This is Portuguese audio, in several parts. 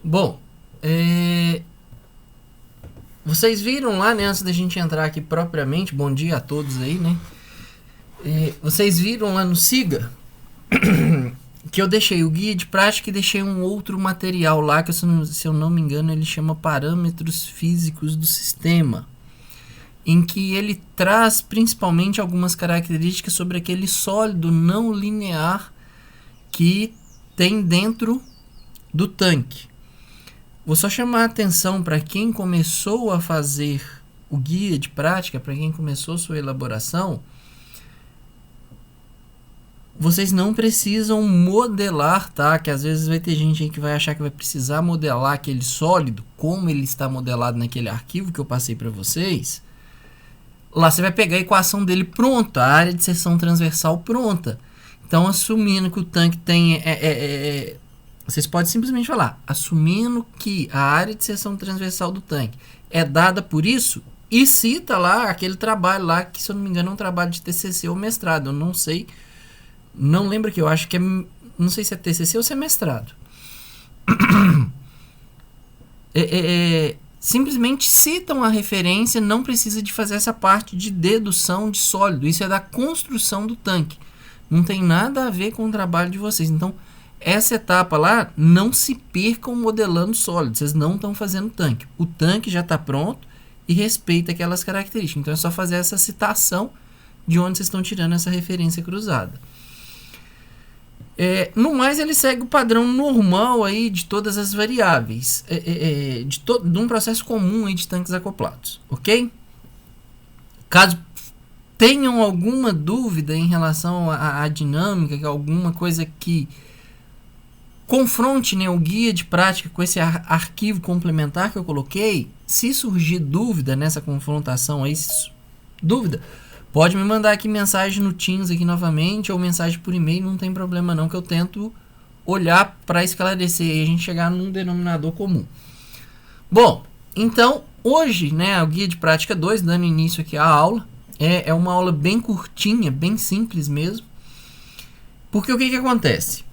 Bom, vocês viram lá, né, antes da gente entrar aqui propriamente, bom dia a todos aí, né? Vocês viram lá no Siga que eu deixei o guia de prática e deixei um outro material lá, que se eu não me engano ele chama Parâmetros Físicos do Sistema, em que ele traz principalmente algumas características sobre aquele sólido não linear que tem dentro do tanque. Vou só chamar a atenção para quem começou a fazer o guia de prática, para quem começou sua elaboração, vocês não precisam modelar, tá? Que às vezes vai ter gente aí que vai achar que vai precisar modelar aquele sólido, como ele está modelado naquele arquivo que eu passei para vocês. Lá você vai pegar a equação dele pronta, a área de seção transversal pronta. Então, assumindo que o tanque tem... vocês podem simplesmente falar, assumindo que a área de seção transversal do tanque é dada por isso, e cita lá aquele trabalho lá, que se eu não me engano é um trabalho de TCC ou mestrado, eu não sei, não lembro aqui, eu acho que é, não sei se é TCC ou se é mestrado. Simplesmente citam a referência, não precisa de fazer essa parte de dedução de sólido, isso é da construção do tanque, não tem nada a ver com o trabalho de vocês. Então, essa etapa lá, não se percam modelando sólido, vocês não estão fazendo tanque. O tanque já está pronto e respeita aquelas características. Então é só fazer essa citação de onde vocês estão tirando essa referência cruzada. No mais, ele segue o padrão normal aí de todas as variáveis, de um processo comum aí de tanques acoplados, ok? Caso tenham alguma dúvida em relação à dinâmica, alguma coisa que confronte, né, o guia de prática com esse arquivo complementar que eu coloquei. Se surgir dúvida nessa confrontação aí, dúvida, pode me mandar aqui mensagem no Teams aqui novamente, ou mensagem por e-mail, não tem problema não, que eu tento olhar para esclarecer e a gente chegar num denominador comum. Bom, então hoje, né, o guia de prática 2, dando início aqui à aula, é uma aula bem curtinha, bem simples mesmo, porque o que acontece?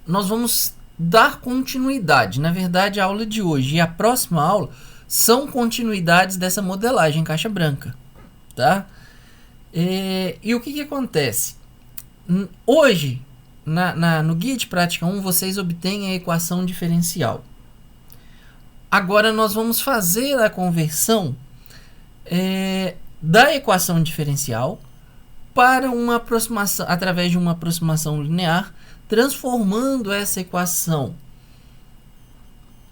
Nós vamos dar continuidade. Na verdade, a aula de hoje e a próxima aula são continuidades dessa modelagem caixa branca, tá? E o que acontece? Hoje, no guia de prática 1, vocês obtêm a equação diferencial. Agora nós vamos fazer a conversão da equação diferencial para uma aproximação, através de uma aproximação linear, transformando essa equação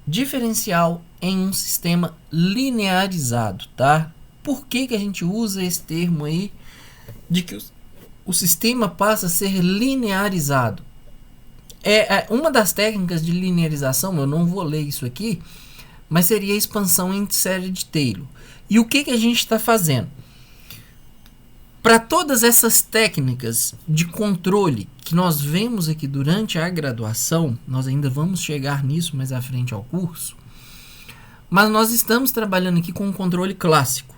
diferencial em um sistema linearizado, tá? Por que a gente usa esse termo aí de que o sistema passa a ser linearizado? Uma das técnicas de linearização, eu não vou ler isso aqui, mas seria a expansão em série de Taylor. E o que a gente está fazendo? Para todas essas técnicas de controle que nós vemos aqui durante a graduação, nós ainda vamos chegar nisso mais à frente ao curso, mas nós estamos trabalhando aqui com o controle clássico.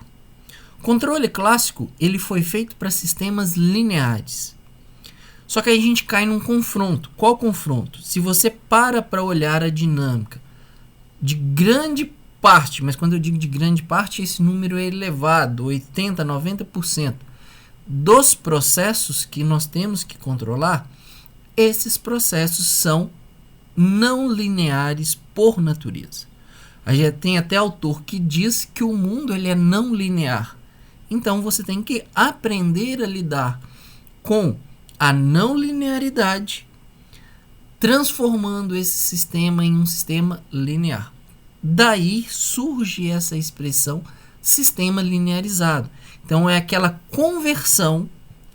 O controle clássico, ele foi feito para sistemas lineares. Só que aí a gente cai num confronto. Qual confronto? Se você para olhar a dinâmica de grande parte, mas quando eu digo de grande parte, esse número é elevado, 80%, 90%. Dos processos que nós temos que controlar, esses processos são não lineares por natureza. A gente tem até autor que diz que o mundo ele é não linear. Então você tem que aprender a lidar com a não linearidade, transformando esse sistema em um sistema linear. Daí surge essa expressão sistema linearizado. Então é aquela conversão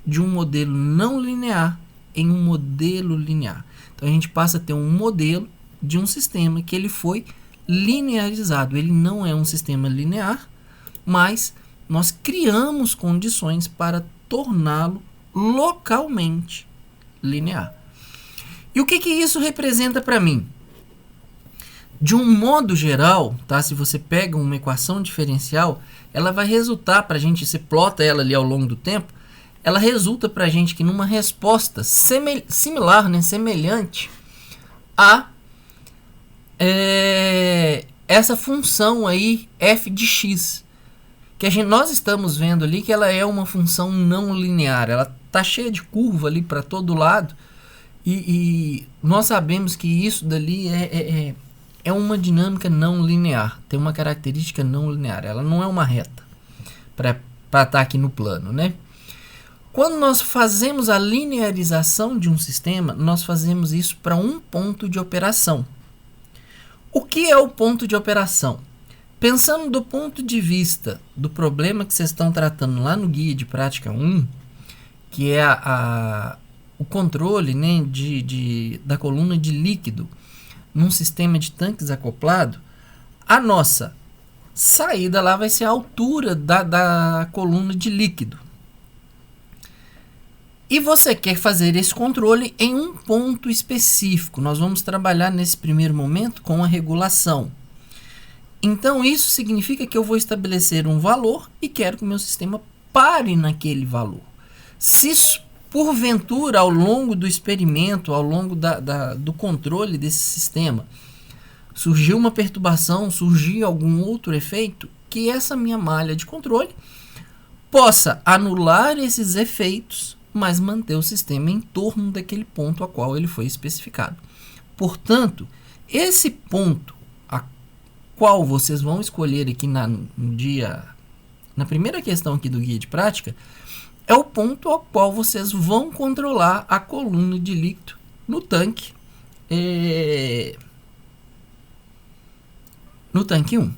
de um modelo não linear em um modelo linear. Então a gente passa a ter um modelo de um sistema que ele foi linearizado. Ele não é um sistema linear, mas nós criamos condições para torná-lo localmente linear. E o que isso representa para mim? De um modo geral, tá? Se você pega uma equação diferencial, ela vai resultar para a gente, você plota ela ali ao longo do tempo, ela resulta para a gente que numa resposta similar, né, semelhante a essa função aí f de x, que nós estamos vendo ali que ela é uma função não linear, ela está cheia de curva ali para todo lado, e nós sabemos que isso dali é uma dinâmica não linear, tem uma característica não linear, ela não é uma reta para estar aqui no plano, né? Quando nós fazemos a linearização de um sistema, nós fazemos isso para um ponto de operação. O que é o ponto de operação? Pensando do ponto de vista do problema que vocês estão tratando lá no guia de prática 1, que é o controle, né, da coluna de líquido num sistema de tanques acoplado, a nossa saída lá vai ser a altura da coluna de líquido. E você quer fazer esse controle em um ponto específico. Nós vamos trabalhar nesse primeiro momento com a regulação. Então isso significa que eu vou estabelecer um valor e quero que o meu sistema pare naquele valor. Se porventura ao longo do experimento, ao longo do controle desse sistema, surgiu uma perturbação, surgiu algum outro efeito, que essa minha malha de controle possa anular esses efeitos, mas manter o sistema em torno daquele ponto a qual ele foi especificado. Portanto, esse ponto a qual vocês vão escolher aqui na primeira questão aqui do guia de prática, é o ponto ao qual vocês vão controlar a coluna de líquido no tanque, no tanque 1,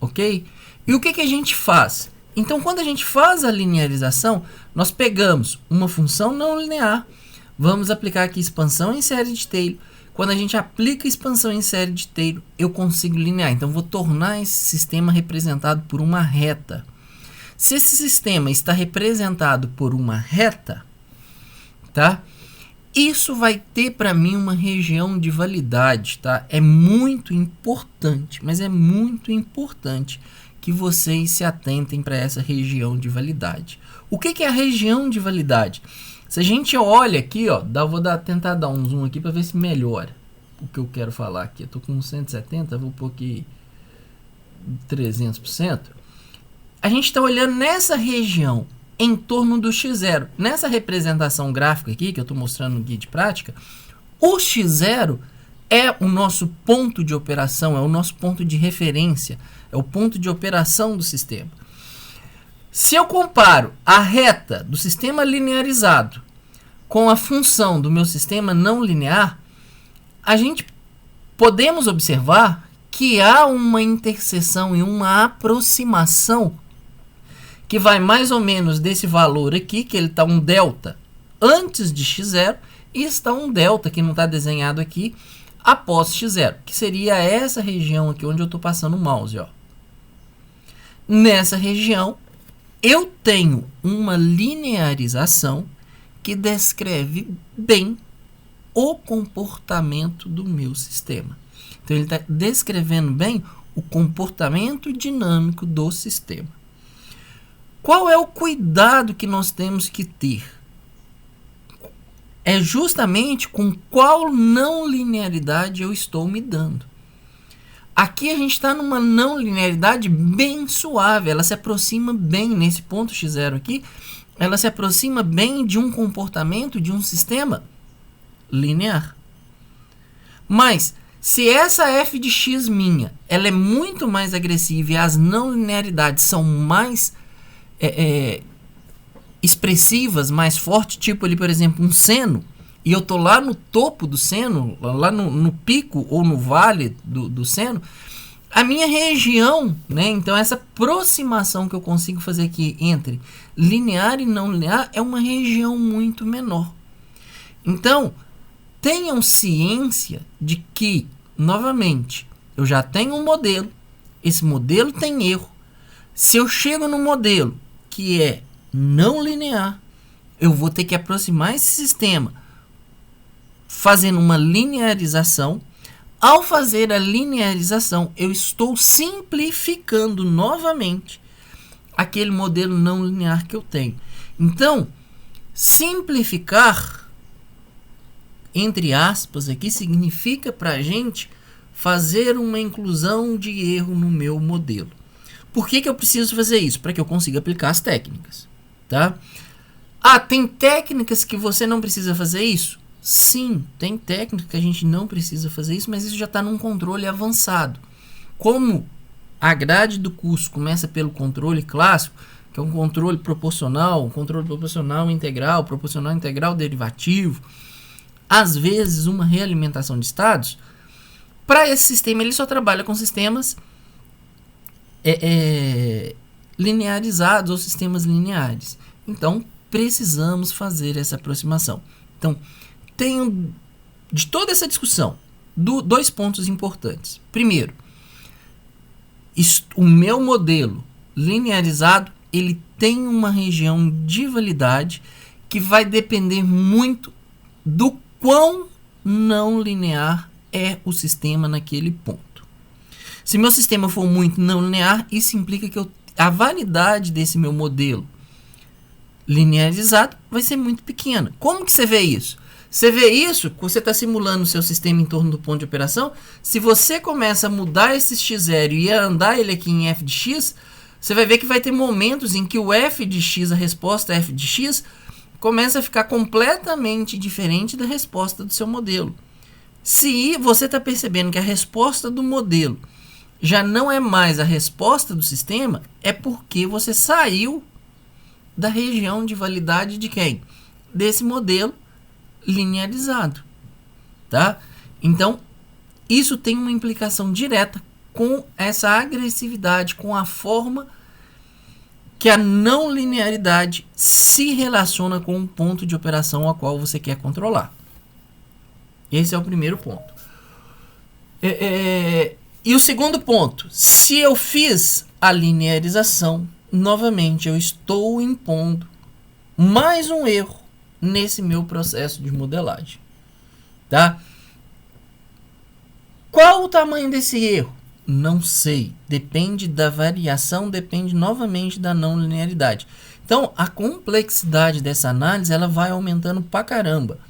ok? E o que a gente faz? Então, quando a gente faz a linearização, nós pegamos uma função não linear, vamos aplicar aqui expansão em série de Taylor. Quando a gente aplica expansão em série de Taylor, eu consigo linear. Então, vou tornar esse sistema representado por uma reta. Se esse sistema está representado por uma reta, tá? Isso vai ter para mim uma região de validade, tá? É muito importante, mas é muito importante que vocês se atentem para essa região de validade. O que é a região de validade? Se a gente olha aqui, ó, vou tentar dar um zoom aqui para ver se melhora o que eu quero falar aqui. Eu estou com 170, vou pôr aqui 300%. A gente está olhando nessa região em torno do x0. Nessa representação gráfica aqui, que eu estou mostrando no guia de prática, o x0 é o nosso ponto de operação, é o nosso ponto de referência, é o ponto de operação do sistema. Se eu comparo a reta do sistema linearizado com a função do meu sistema não linear, a gente podemos observar que há uma interseção e uma aproximação que vai mais ou menos desse valor aqui, que ele está um delta antes de x0, e está um delta que não está desenhado aqui após x0, que seria essa região aqui onde eu estou passando o mouse, ó. Nessa região, eu tenho uma linearização que descreve bem o comportamento do meu sistema. Então, ele está descrevendo bem o comportamento dinâmico do sistema. Qual é o cuidado que nós temos que ter? É justamente com qual não linearidade eu estou me dando. Aqui a gente está numa não linearidade bem suave, ela se aproxima bem, nesse ponto x0 aqui, ela se aproxima bem de um comportamento de um sistema linear. Mas, se essa f de x minha, ela é muito mais agressiva e as não linearidades são mais expressivas, mais fortes, tipo ali, por exemplo, um seno, e eu estou lá no topo do seno, lá no pico ou no vale do seno, a minha região, né? Então essa aproximação que eu consigo fazer aqui entre linear e não linear é uma região muito menor. Então, tenham ciência de que, novamente, eu já tenho um modelo, esse modelo tem erro. Se eu chego no modelo que é não linear, eu vou ter que aproximar esse sistema fazendo uma linearização. Ao fazer a linearização, eu estou simplificando novamente aquele modelo não linear que eu tenho. Então, simplificar, entre aspas, aqui significa para a gente fazer uma inclusão de erro no meu modelo. Por que eu preciso fazer isso? Para que eu consiga aplicar as técnicas, tá? Ah, tem técnicas que você não precisa fazer isso? Sim, tem técnicas que a gente não precisa fazer isso, mas isso já está num controle avançado. Como a grade do curso começa pelo controle clássico, que é um controle proporcional integral derivativo, às vezes uma realimentação de estados, para esse sistema ele só trabalha com sistemas linearizados ou sistemas lineares. Então, precisamos fazer essa aproximação. Então, tenho de toda essa discussão dois pontos importantes. Primeiro, o meu modelo linearizado ele tem uma região de validade que vai depender muito do quão não linear é o sistema naquele ponto. Se meu sistema for muito não linear, isso implica que a validade desse meu modelo linearizado vai ser muito pequena. Como que você vê isso? Você vê isso, você está simulando o seu sistema em torno do ponto de operação. Se você começa a mudar esse x0 e andar ele aqui em f de x, você vai ver que vai ter momentos em que o f de x, a resposta f de x, começa a ficar completamente diferente da resposta do seu modelo. Se você está percebendo que a resposta do modelo já não é mais a resposta do sistema, é porque você saiu da região de validade de quem? Desse modelo linearizado, tá? Então, isso tem uma implicação direta com essa agressividade, com a forma que a não linearidade se relaciona com o ponto de operação a qual você quer controlar. Esse é o primeiro ponto. E o segundo ponto, se eu fiz a linearização, novamente eu estou impondo mais um erro nesse meu processo de modelagem, tá? Qual o tamanho desse erro? Não sei, depende da variação, depende novamente da não linearidade. Então, a complexidade dessa análise ela vai aumentando pra caramba.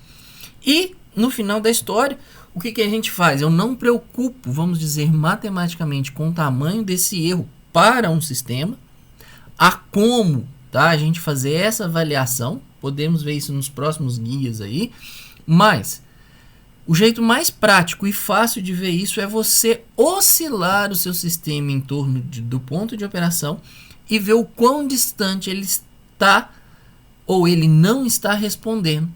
E, no final da história, o que a gente faz? Eu não preocupo, vamos dizer, matematicamente com o tamanho desse erro para um sistema, a como a gente fazer essa avaliação, podemos ver isso nos próximos guias aí, mas o jeito mais prático e fácil de ver isso é você oscilar o seu sistema em torno do ponto de operação e ver o quão distante ele está ou ele não está respondendo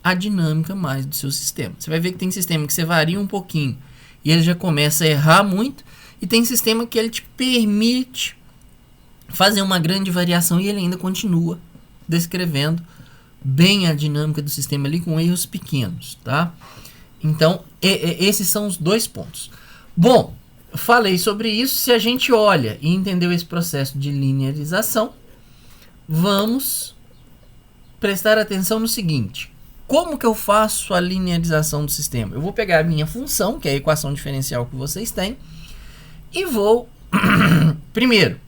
a dinâmica mais do seu sistema. Você vai ver que tem sistema que você varia um pouquinho e ele já começa a errar muito, e tem sistema que ele te permite fazer uma grande variação e ele ainda continua descrevendo bem a dinâmica do sistema ali com erros pequenos, tá? Então, esses são os dois pontos. Bom, falei sobre isso. Se a gente olha e entendeu esse processo de linearização, vamos prestar atenção no seguinte: como que eu faço a linearização do sistema? Eu vou pegar a minha função, que é a equação diferencial que vocês têm, e vou, primeiro,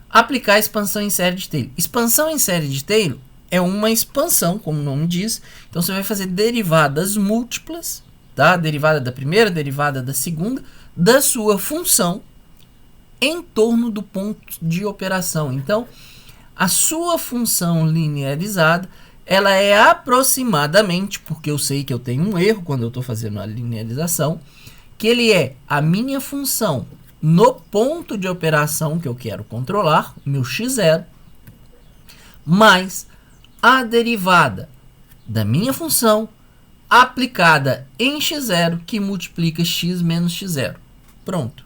aplicar a expansão em série de Taylor. Expansão em série de Taylor é uma expansão, como o nome diz. Então, você vai fazer derivadas múltiplas, tá? Derivada da primeira, derivada da segunda, da sua função em torno do ponto de operação. Então, a sua função linearizada, ela é aproximadamente, porque eu sei que eu tenho um erro quando eu estou fazendo a linearização, que ele é a minha função no ponto de operação que eu quero controlar, meu x0, mais a derivada da minha função aplicada em x0, que multiplica x menos x0. Pronto.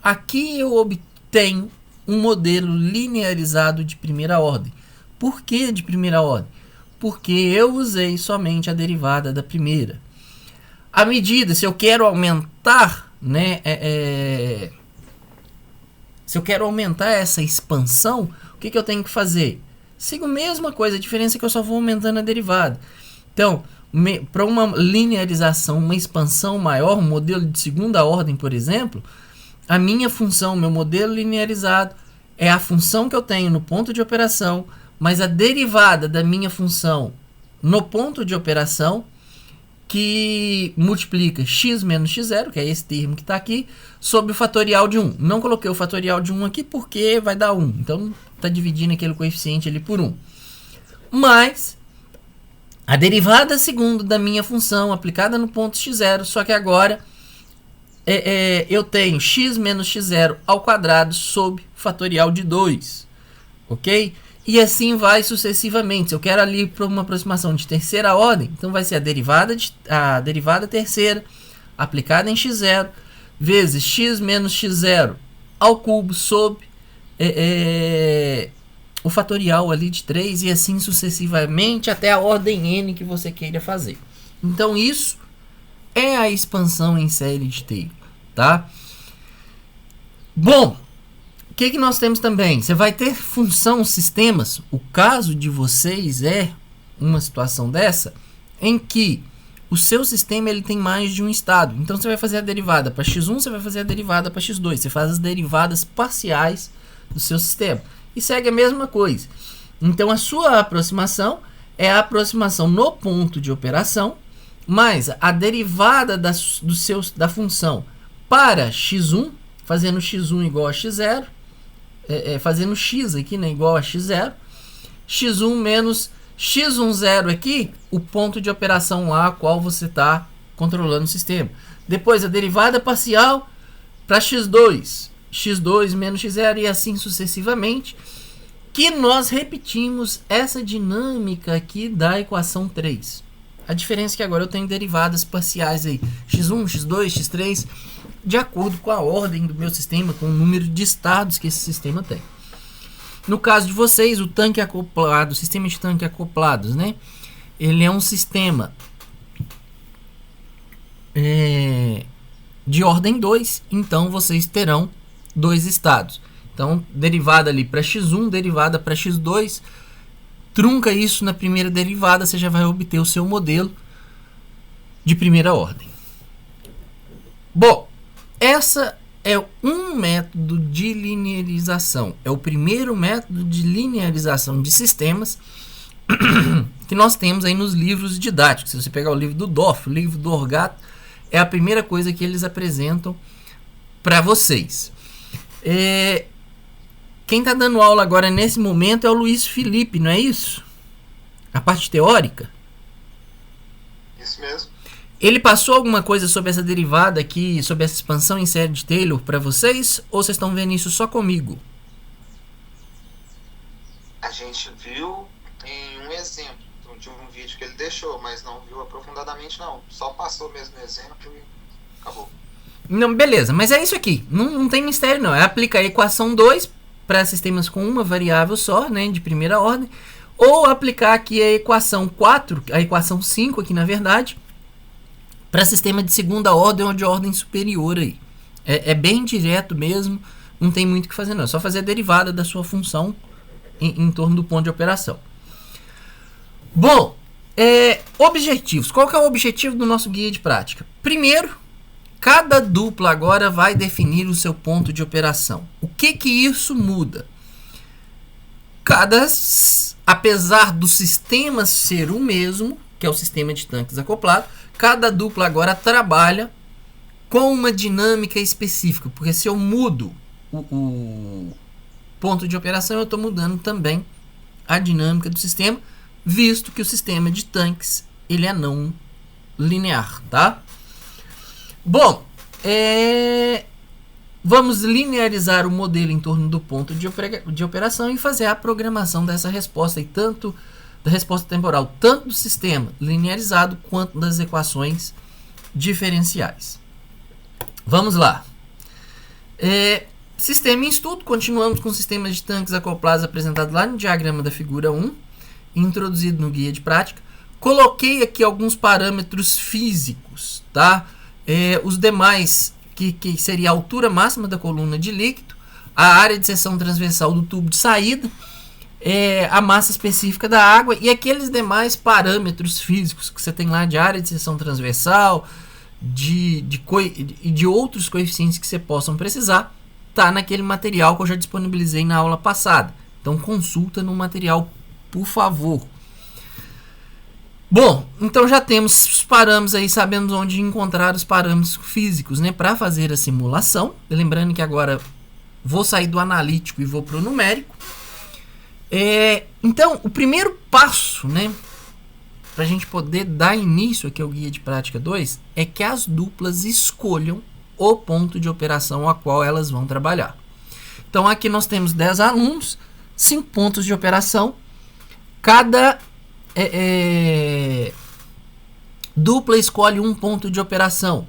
Aqui eu obtenho um modelo linearizado de primeira ordem. Por que de primeira ordem? Porque eu usei somente a derivada da primeira. À medida, se eu quero aumentar, né, se eu quero aumentar essa expansão, o que eu tenho que fazer? Sigo a mesma coisa, a diferença é que eu só vou aumentando a derivada. Então, para uma linearização, uma expansão maior, um modelo de segunda ordem, por exemplo, a minha função, meu modelo linearizado, é a função que eu tenho no ponto de operação, mas a derivada da minha função no ponto de operação que multiplica x menos x0, que é esse termo que está aqui, sobre o fatorial de 1. Não coloquei o fatorial de 1 aqui porque vai dar 1. Então, está dividindo aquele coeficiente ali por 1. Mais a derivada segunda da minha função aplicada no ponto x0, só que agora eu tenho x menos x0 ao quadrado sobre fatorial de 2. Ok? E assim vai sucessivamente. Se eu quero ali para uma aproximação de terceira ordem, então vai ser a derivada terceira aplicada em x0 vezes x menos x0 ao cubo sobre o fatorial ali de 3 e assim sucessivamente até a ordem n que você queira fazer. Então isso é a expansão em série de Taylor, tá? Bom, o que nós temos também? Você vai ter função sistemas. O caso de vocês é uma situação dessa em que o seu sistema ele tem mais de um estado. Então você vai fazer a derivada para x1, você vai fazer a derivada para x2. Você faz as derivadas parciais do seu sistema. E segue a mesma coisa. Então a sua aproximação é a aproximação no ponto de operação, mais a derivada da função para x1, fazendo x1 igual a x0, fazendo x aqui, né, igual a x0, x1 menos x10 aqui, o ponto de operação lá a qual você está controlando o sistema. Depois a derivada parcial para x2, x2 menos x0 e assim sucessivamente, que nós repetimos essa dinâmica aqui da equação 3. A diferença é que agora eu tenho derivadas parciais aí, x1, x2, x3, de acordo com a ordem do meu sistema, com o número de estados que esse sistema tem. No caso de vocês, o tanque acoplado, o sistema de tanque acoplados, né? Ele é um sistema de ordem 2, então vocês terão 2 estados. Então, derivada ali para x1, derivada para x2, trunca isso na primeira derivada, você já vai obter o seu modelo de primeira ordem. Bom, essa é um método de linearização. É o primeiro método de linearização de sistemas que nós temos aí nos livros didáticos. Se você pegar o livro do Doff, o livro do Orgato, é a primeira coisa que eles apresentam para vocês. Quem está dando aula agora nesse momento é o Luiz Felipe, não é isso? A parte teórica? Isso mesmo. Ele passou alguma coisa sobre essa derivada aqui, sobre essa expansão em série de Taylor para vocês? Ou vocês estão vendo isso só comigo? A gente viu em um exemplo de um vídeo que ele deixou, mas não viu aprofundadamente não. Só passou mesmo no exemplo e acabou. Não, beleza, mas é isso aqui. Não tem mistério não. É aplicar a equação 2 para sistemas com uma variável só, né, de primeira ordem. Ou aplicar aqui a equação 4, a equação 5 aqui na verdade, para sistema de segunda ordem ou de ordem superior aí. É bem direto mesmo, não tem muito o que fazer não. É só fazer a derivada da sua função em torno do ponto de operação. Bom, objetivos. Qual que é o objetivo do nosso guia de prática? Primeiro, cada dupla agora vai definir o seu ponto de operação. O que isso muda? Apesar do sistema ser o mesmo, que é o sistema de tanques acoplado, cada dupla agora trabalha com uma dinâmica específica, porque se eu mudo o ponto de operação, eu estou mudando também a dinâmica do sistema, visto que o sistema de tanques ele é não linear, tá? Bom, vamos linearizar o modelo em torno do ponto de operação e fazer a programação dessa resposta, e tanto da resposta temporal, tanto do sistema linearizado quanto das equações diferenciais. Vamos lá. Sistema em estudo, continuamos com o sistema de tanques acoplados apresentado lá no diagrama da figura 1, introduzido no guia de prática. Coloquei aqui alguns parâmetros físicos, tá? Os demais, que seria a altura máxima da coluna de líquido, a área de seção transversal do tubo de saída, a massa específica da água e aqueles demais parâmetros físicos que você tem lá de área de seção transversal, de outros coeficientes que você possam precisar, tá naquele material que eu já disponibilizei na aula passada. Então consulta no material, por favor. Bom, então já temos os parâmetros aí, sabemos onde encontrar os parâmetros físicos, né, para fazer a simulação. Lembrando que agora vou sair do analítico e vou para o numérico. Então, o primeiro passo, né, para a gente poder dar início aqui ao Guia de Prática 2, é que as duplas escolham o ponto de operação a qual elas vão trabalhar. Então, aqui nós temos 10 alunos, 5 pontos de operação. Cada dupla escolhe um ponto de operação.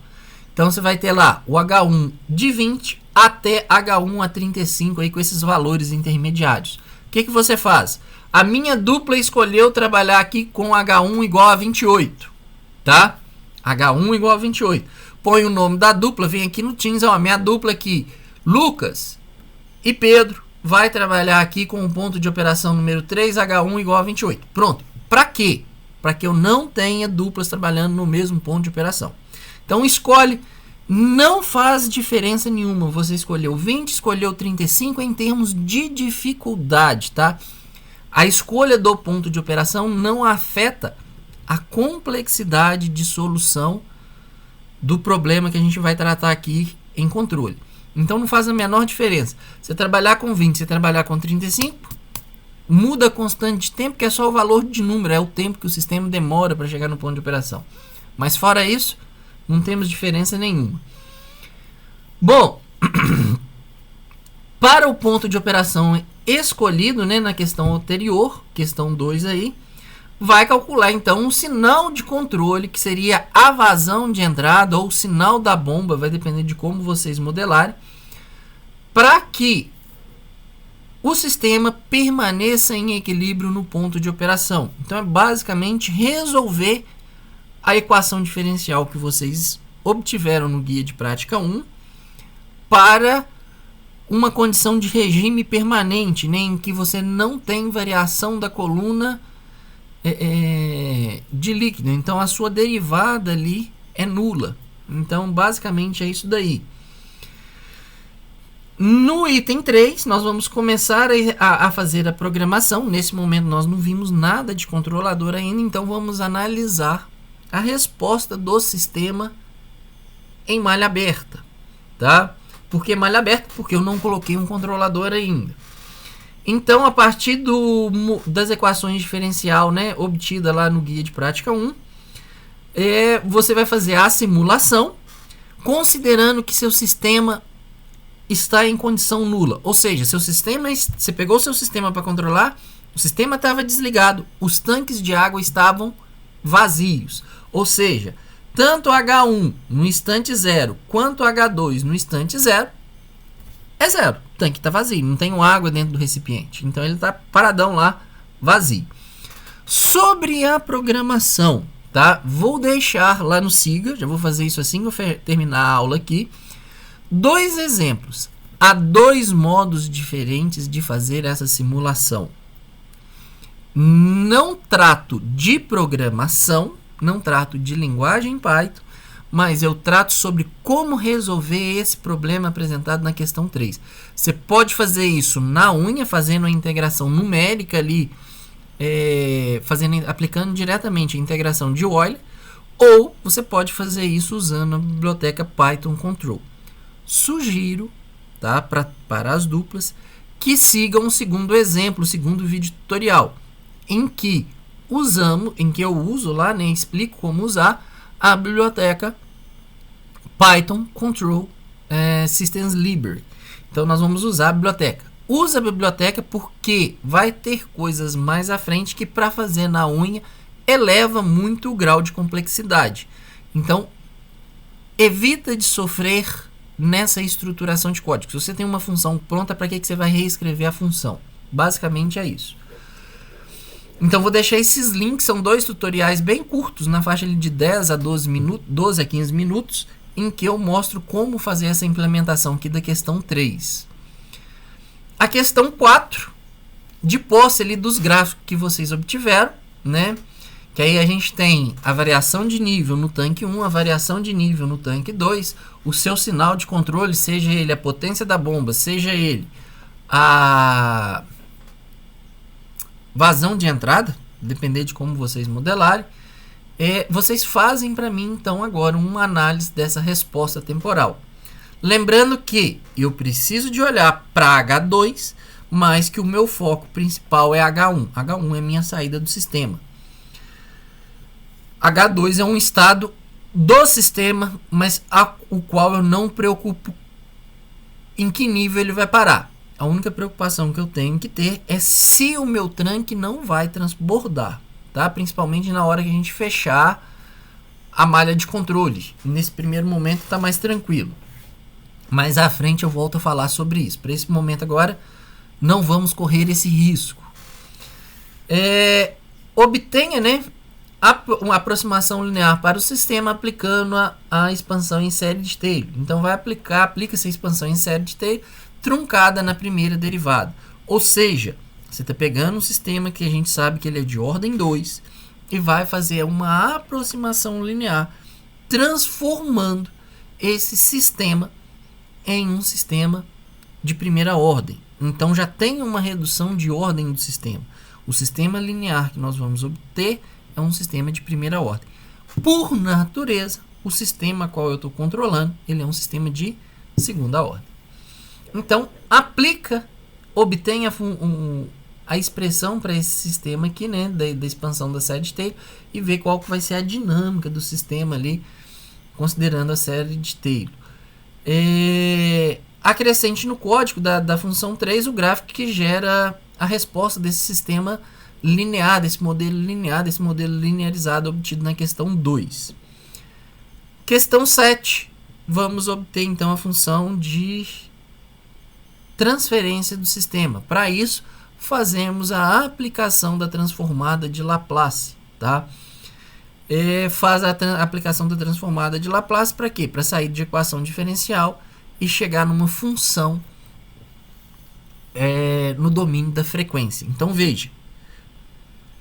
Então, você vai ter lá o H1 de 20 até H1 a 35 aí, com esses valores intermediários. O que você faz? A minha dupla escolheu trabalhar aqui com H1 igual a 28, tá? H1 igual a 28. Põe o nome da dupla, vem aqui no Teams, ó, minha dupla aqui, Lucas e Pedro, vai trabalhar aqui com o ponto de operação número 3, H1 igual a 28. Pronto. Para quê? Para que eu não tenha duplas trabalhando no mesmo ponto de operação. Então, escolhe. Não faz diferença nenhuma. Você escolheu 20, escolheu 35 em termos de dificuldade, tá? A escolha do ponto de operação não afeta a complexidade de solução do problema que a gente vai tratar aqui em controle. Então não faz a menor diferença. Você trabalhar com 20, você trabalhar com 35, muda a constante de tempo, que é só o valor de número, é o tempo que o sistema demora para chegar no ponto de operação. Mas fora isso, não temos diferença nenhuma. Bom, para o ponto de operação escolhido, né, na questão anterior, questão 2 aí, vai calcular então um sinal de controle, que seria a vazão de entrada ou o sinal da bomba, vai depender de como vocês modelarem, para que o sistema permaneça em equilíbrio no ponto de operação. Então é basicamente resolver a equação diferencial que vocês obtiveram no guia de prática 1 para uma condição de regime permanente, né, em que você não tem variação da coluna de líquido. Então a sua derivada ali é nula. Então basicamente é isso daí. No item 3, nós vamos começar a fazer a programação. Nesse momento nós não vimos nada de controlador ainda, então vamos analisar a resposta do sistema em malha aberta, tá? Por que malha aberta? Porque eu não coloquei um controlador ainda. Então, a partir das equações diferencial, né, obtida lá no guia de prática 1, você vai fazer a simulação, considerando que seu sistema está em condição nula. Ou seja, você pegou o seu sistema para controlar, o sistema estava desligado, os tanques de água estavam vazios. Ou seja, tanto H1 no instante 0 quanto H2 no instante 0 é zero. O tanque está vazio, não tem água dentro do recipiente. Então ele está paradão lá, vazio. Sobre a programação, tá? Vou deixar lá no SIGA, já vou fazer isso assim que eu terminar a aula aqui. 2 exemplos. Há 2 modos diferentes de fazer essa simulação. Não trato de programação, não trato de linguagem Python, mas eu trato sobre como resolver esse problema apresentado na questão 3. Você pode fazer isso na unha, fazendo a integração numérica ali, aplicando diretamente a integração de Euler, ou você pode fazer isso usando a biblioteca Python Control. Sugiro, tá, para as duplas, que sigam o segundo exemplo, o segundo vídeo tutorial, em que eu uso lá, né, explico como usar a biblioteca Python Control Systems Library. Então nós vamos usar a biblioteca. Usa a biblioteca porque vai ter coisas mais à frente que, para fazer na unha, eleva muito o grau de complexidade. Então evita de sofrer nessa estruturação de código. Se você tem uma função pronta, para que você vai reescrever a função? Basicamente é isso. Então vou deixar esses links, são 2 tutoriais bem curtos, na faixa de 10 a 12 minutos, 12 a 15 minutos, em que eu mostro como fazer essa implementação aqui da questão 3. A questão 4, de posse ali dos gráficos que vocês obtiveram, né? Que aí a gente tem a variação de nível no tanque 1, a variação de nível no tanque 2, o seu sinal de controle, seja ele a potência da bomba, seja ele a vazão de entrada, depender de como vocês modelarem, vocês fazem para mim, então, agora uma análise dessa resposta temporal. Lembrando que eu preciso de olhar para H2, mas que o meu foco principal é H1. H1 é minha saída do sistema. H2 é um estado do sistema, mas o qual eu não preocupo em que nível ele vai parar. A única preocupação que eu tenho que ter é se o meu tanque não vai transbordar, tá? Principalmente na hora que a gente fechar a malha de controle. Nesse primeiro momento está mais tranquilo. Mais à frente eu volto a falar sobre isso. Para esse momento agora, não vamos correr esse risco. Obtenha, né, uma aproximação linear para o sistema aplicando a expansão em série de Taylor. Então aplica-se a expansão em série de Taylor truncada na primeira derivada. Ou seja, você está pegando um sistema que a gente sabe que ele é de ordem 2 e vai fazer uma aproximação linear transformando esse sistema em um sistema de primeira ordem. Então já tem uma redução de ordem do sistema. O sistema linear que nós vamos obter é um sistema de primeira ordem. Por natureza, o sistema qual eu estou controlando, ele é um sistema de segunda ordem. Então, obtenha a expressão para esse sistema aqui, né, da expansão da série de Taylor, e vê qual que vai ser a dinâmica do sistema ali, considerando a série de Taylor. Acrescente no código da função 3 o gráfico que gera a resposta desse sistema linear, desse modelo linearizado obtido na questão 2. Questão 7. Vamos obter então a função de transferência do sistema. Para isso, fazemos a aplicação da transformada de Laplace, tá? Faz a aplicação da transformada de Laplace para quê? Para sair de equação diferencial e chegar numa função no domínio da frequência. Então, veja,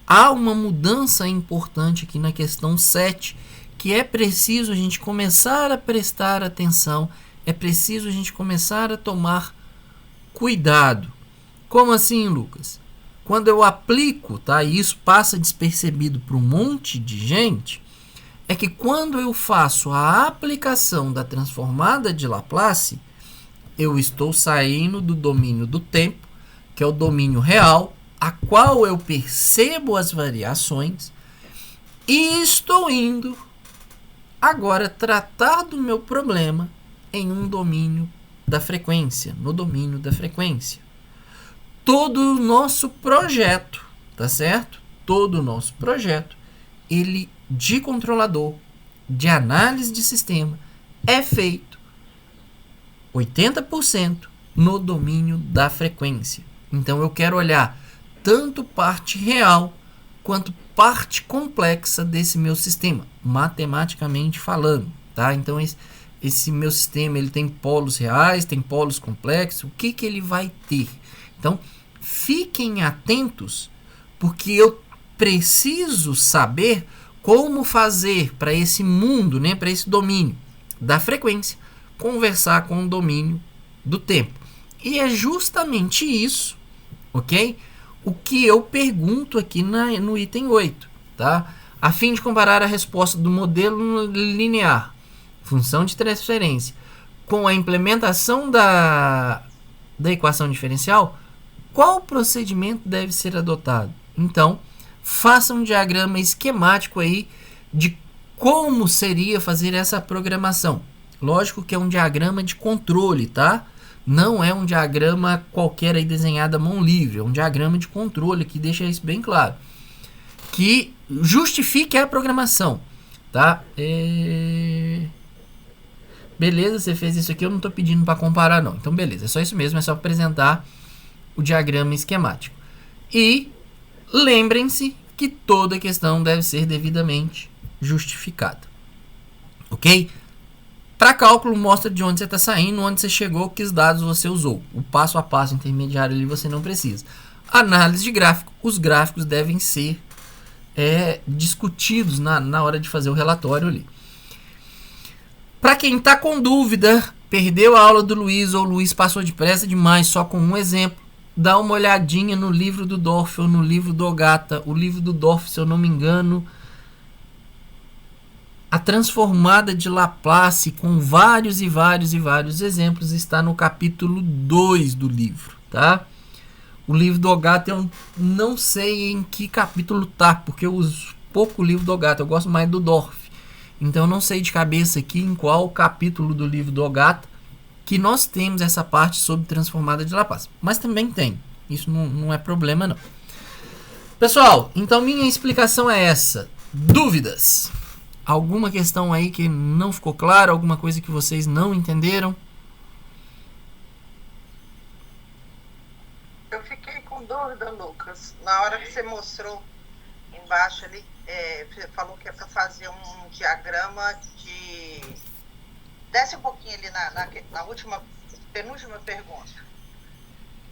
há uma mudança importante aqui na questão 7, que é preciso a gente começar a prestar atenção, é preciso a gente começar a tomar cuidado. Como assim, Lucas? Quando eu aplico, tá, e isso passa despercebido para um monte de gente, é que quando eu faço a aplicação da transformada de Laplace, eu estou saindo do domínio do tempo, que é o domínio real, a qual eu percebo as variações, e estou indo agora tratar do meu problema em um domínio da frequência, no domínio da frequência. Todo o nosso projeto, tá certo? Todo o nosso projeto, ele de controlador, de análise de sistema, é feito 80% no domínio da frequência. Então eu quero olhar tanto parte real quanto parte complexa desse meu sistema, matematicamente falando, tá? Então esse meu sistema, ele tem polos reais, tem polos complexos, o que ele vai ter? Então, fiquem atentos, porque eu preciso saber como fazer para esse mundo, né, para esse domínio da frequência, conversar com o domínio do tempo. E é justamente isso, ok? O que eu pergunto aqui no item 8, tá? A fim de comparar a resposta do modelo linear, função de transferência, com a implementação da equação diferencial, qual procedimento deve ser adotado? Então, faça um diagrama esquemático aí de como seria fazer essa programação. Lógico que é um diagrama de controle, tá? Não é um diagrama qualquer aí desenhado à mão livre, é um diagrama de controle que deixa isso bem claro. Que justifique a programação, tá? Beleza, você fez isso aqui, eu não estou pedindo para comparar não. Então beleza, é só isso mesmo, é só apresentar o diagrama esquemático. E lembrem-se que toda questão deve ser devidamente justificada. Ok? Para cálculo, mostra de onde você está saindo, onde você chegou, que dados você usou. O passo a passo intermediário ali você não precisa. Análise de gráfico. Os gráficos devem ser discutidos na hora de fazer o relatório ali. Para quem está com dúvida, perdeu a aula do Luiz ou o Luiz passou depressa demais só com um exemplo, dá uma olhadinha no livro do Dorff ou no livro do Ogata. O livro do Dorff, se eu não me engano, A transformada de Laplace, com vários e vários e vários exemplos, está no capítulo 2 do livro, tá? O livro do Ogata eu não sei em que capítulo tá, porque eu uso pouco o livro do Ogata, eu gosto mais do Dorff. Então eu não sei de cabeça aqui em qual capítulo do livro do Ogata que nós temos essa parte sobre transformada de Laplace. Mas também tem, isso não é problema não. Pessoal, então minha explicação é essa. Dúvidas? Alguma questão aí que não ficou clara? Alguma coisa que vocês não entenderam? Eu fiquei com dúvida, Lucas. Na hora que você mostrou embaixo ali, você falou que é para fazer um diagrama de... Desce um pouquinho ali na penúltima pergunta.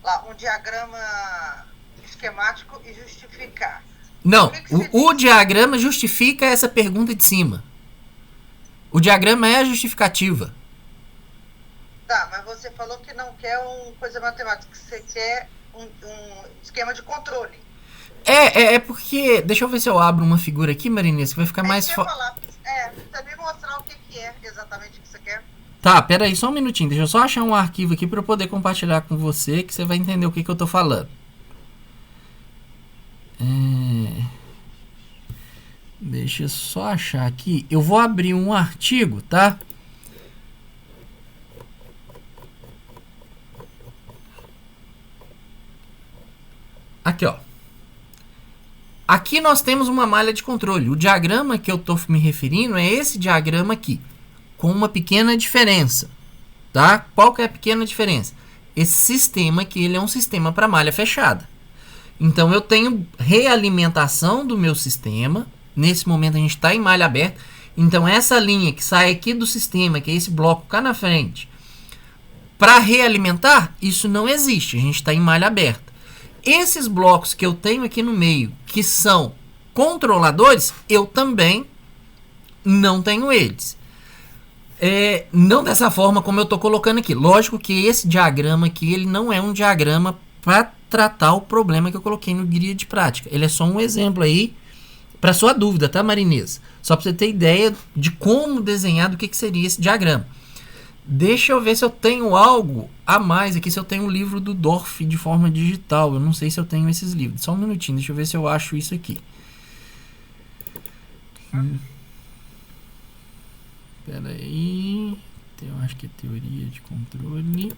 Lá, um diagrama esquemático e justificar. Não, o diagrama justifica essa pergunta de cima. O diagrama é a justificativa. Tá, mas você falou que não quer uma coisa matemática, que você quer um esquema de controle. É porque... Deixa eu ver se eu abro uma figura aqui, Marinês, que vai ficar mais fácil. Também mostrar o que é exatamente o que você quer. Tá, pera aí, só um minutinho. Deixa eu só achar um arquivo aqui para eu poder compartilhar com você, que você vai entender o que eu tô falando. Deixa eu só achar aqui. Eu vou abrir um artigo, tá? Aqui, ó. Aqui nós temos uma malha de controle. O diagrama que eu estou me referindo é esse diagrama aqui, com uma pequena diferença, tá? Qual que é a pequena diferença? Esse sistema aqui, ele é um sistema para malha fechada. Então, eu tenho realimentação do meu sistema. Nesse momento, a gente está em malha aberta. Então, essa linha que sai aqui do sistema, que é esse bloco cá na frente, para realimentar, isso não existe. A gente está em malha aberta. Esses blocos que eu tenho aqui no meio, que são controladores, eu também não tenho eles. Não dessa forma como eu estou colocando aqui. Lógico que esse diagrama aqui, ele não é um diagrama para tratar o problema que eu coloquei no guia de prática. Ele é só um exemplo aí para sua dúvida, tá, Marinês? Só para você ter ideia de como desenhar, do que seria esse diagrama. Deixa eu ver se eu tenho algo a mais aqui, se eu tenho um livro do Dorff de forma digital. Eu não sei se eu tenho esses livros. Só um minutinho, deixa eu ver se eu acho isso aqui. Espera aí. Eu acho que é teoria de controle.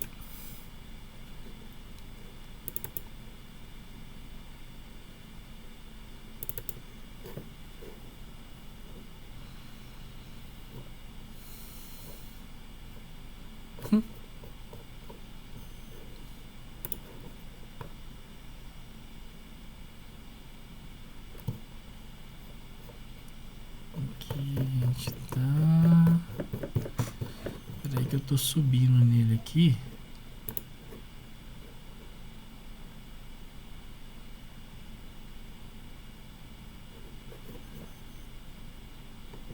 Que eu tô subindo nele aqui.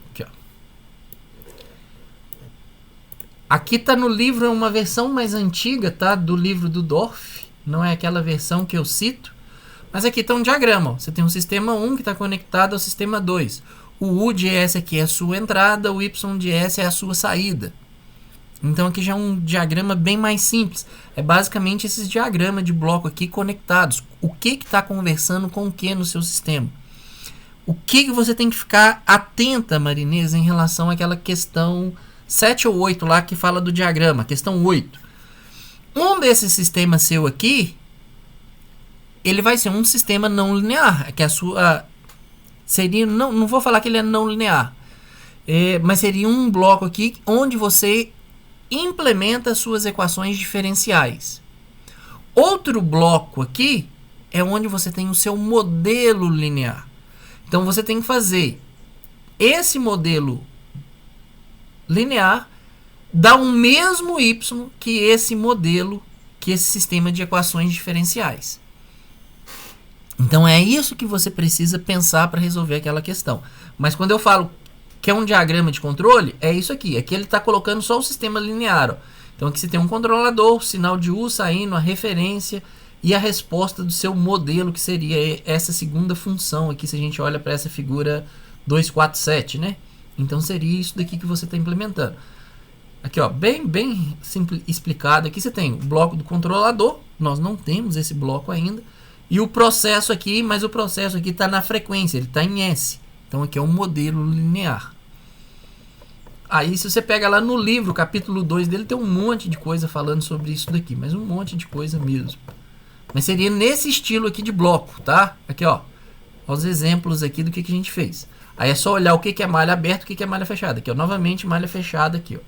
Aqui, ó. Aqui tá no livro, é uma versão mais antiga, tá? Do livro do Dorff. Não é aquela versão que eu cito. Mas aqui tá um diagrama, ó. Você tem um sistema 1 que está conectado ao sistema 2. O U de S aqui é a sua entrada, o Y de S é a sua saída. Então aqui já é um diagrama bem mais simples. É basicamente esses diagramas de bloco aqui conectados. O que está conversando com o que no seu sistema? O que você tem que ficar atenta, Marinês, em relação àquela questão 7 ou 8 lá que fala do diagrama, questão 8. Um desses sistemas seu aqui, ele vai ser um sistema não linear, que a sua... seria, não vou falar que ele é não linear, mas seria um bloco aqui onde você implementa suas equações diferenciais. Outro bloco aqui é onde você tem o seu modelo linear. Então você tem que fazer esse modelo linear dar o mesmo y que esse modelo, que esse sistema de equações diferenciais. Então é isso que você precisa pensar para resolver aquela questão. Mas quando eu falo que é um diagrama de controle, é isso aqui. Aqui ele está colocando só o sistema linear. Ó. Então aqui você tem um controlador, sinal de U saindo, a referência e a resposta do seu modelo, que seria essa segunda função aqui, se a gente olha para essa figura 247, né? Então seria isso daqui que você está implementando. Aqui, ó, bem simples explicado. Aqui você tem o bloco do controlador. Nós não temos esse bloco ainda. E o processo aqui, mas o processo aqui está na frequência, ele está em S. Então aqui é um modelo linear. Aí se você pega lá no livro, capítulo 2 dele, tem um monte de coisa falando sobre isso daqui. Mas um monte de coisa mesmo. Mas seria nesse estilo aqui de bloco, tá? Aqui, ó. Os exemplos aqui do que a gente fez. Aí é só olhar o que é malha aberta e o que é malha fechada. Aqui, ó. Novamente malha fechada aqui, ó.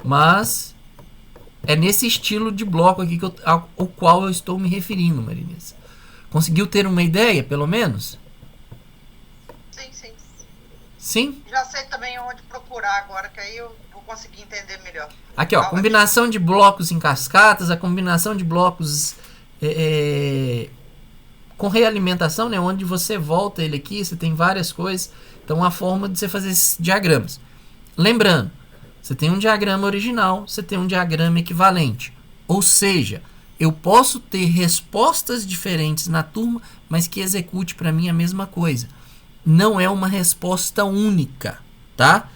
Mas é nesse estilo de bloco aqui ao qual eu estou me referindo, Marinês. Conseguiu ter uma ideia, pelo menos? Sim. Sim? Já sei também onde procurar agora, que aí eu vou conseguir entender melhor. Aqui, ó, combinação de blocos em cascatas, a combinação de blocos com realimentação, né, onde você volta ele aqui, você tem várias coisas. Então, a forma de você fazer esses diagramas. Lembrando, você tem um diagrama original, você tem um diagrama equivalente. Ou seja, eu posso ter respostas diferentes na turma, mas que execute para mim a mesma coisa. Não é uma resposta única, tá?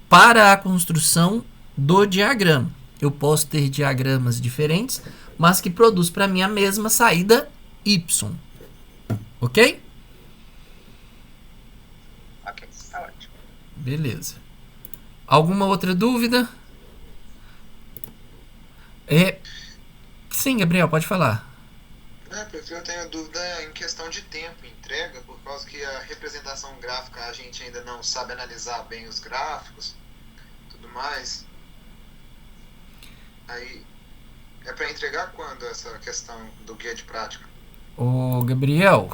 Para a construção do diagrama. Eu posso ter diagramas diferentes, mas que produz para mim a mesma saída Y. Ok? Ok, tá ótimo. Beleza. Alguma outra dúvida? Sim, Gabriel, pode falar. Porque eu tenho dúvida em questão de tempo, entrega, por causa que a representação gráfica a gente ainda não sabe analisar bem os gráficos, tudo mais. Aí, é para entregar quando essa questão do guia de prática? Ô, Gabriel,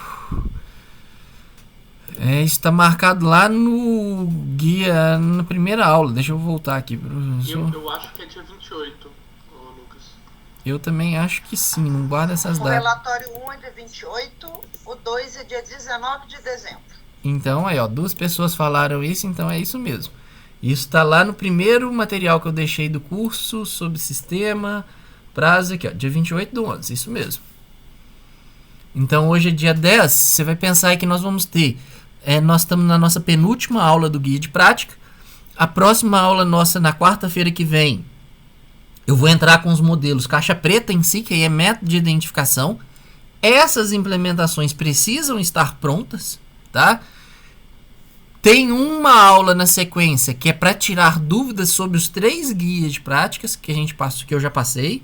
isso está marcado lá no guia, na primeira aula. Deixa eu voltar aqui, professor. Eu acho que é dia 28, Lucas. Eu também acho que sim, não guarda essas O datas. relatório 1 é dia 28, o 2 é dia 19 de dezembro. Então, aí, ó, 2 pessoas falaram isso, então é isso mesmo. Isso está lá no primeiro material que eu deixei do curso sobre sistema, prazo aqui, ó, dia 28/11, isso mesmo. Então, hoje é dia 10, você vai pensar aí que nós vamos ter, nós estamos na nossa penúltima aula do guia de prática. A próxima aula nossa, na quarta-feira que vem, eu vou entrar com os modelos caixa preta em si, que aí é método de identificação. Essas implementações precisam estar prontas, tá? Tem uma aula na sequência que é para tirar dúvidas sobre os 3 guias de práticas que eu já passei.